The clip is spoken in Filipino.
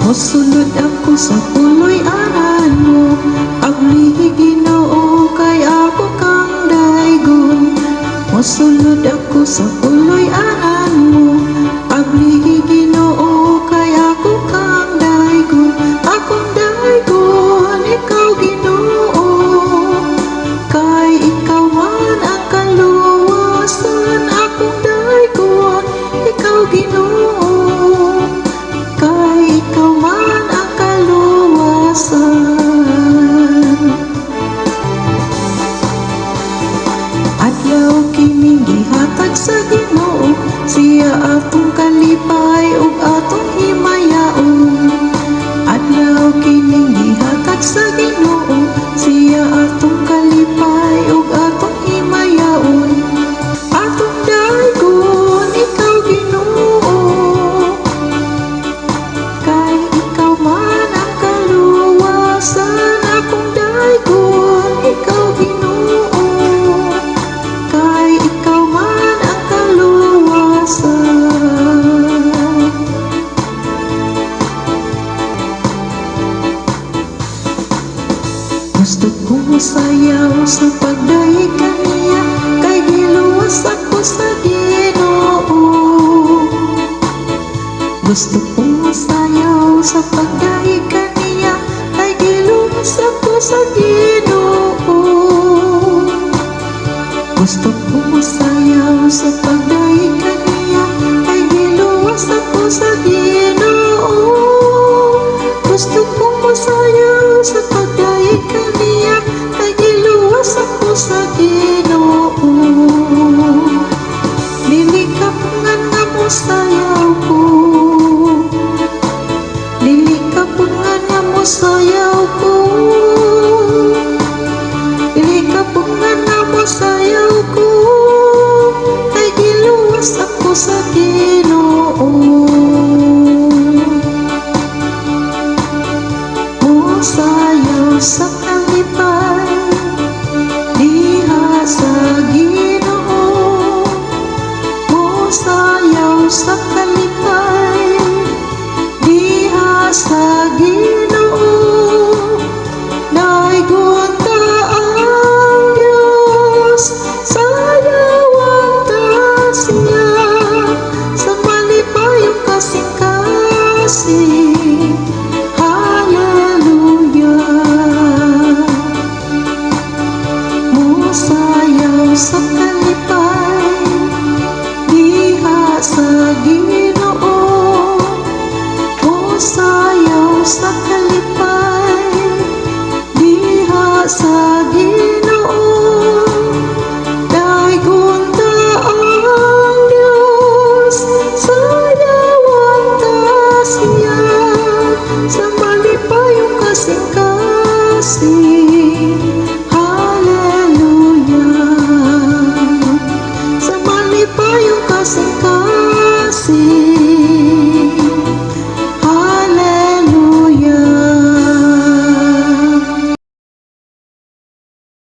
Mosulod ako sa puloy aran mo, ablihi Ginoo kay ako kang daygon. Mosulod ako sa puloy aran mo, ablihi Ginoo kay ako kang daygon. Akong daygon, ikaw Ginoo, kay ikaw man ang kaluwasan. Akong daygon, ikaw Ginoo, kay ikaw man ang kaluwasan. Adlaw kining gihatag sa Ginoo, siya atong kalipay ug atong himayaon. Adlaw kining gihatag sa Ginoo, siya atong kalipay ug atong himayaon. Atong daygon, ikaw Ginoo, kay ikaw man ang kaluwasan. Akong daygon, ikaw Ginoo, kay ikaw man ang kaluwasan. Gusto kong masayaw sa pagdaig kaniya, kay giluwas ako sa Ginoo. Gusto kong masayaw sa pagdaig kaniya, kay giluwas ako sa Ginoo. Gusto kong masayaw sa pagdaig kaniya, kay giluwas ako sa Ginoo. Gusto kong masayaw sa pagdaig kaniya, kay giluwas ako sa Ginoo. Dili ka pungan nga mosayaw ko, dili ka pungan nga mosayaw ko, dili ka pungan nga mosayaw ko, kay giluwas ako sa Ginoo.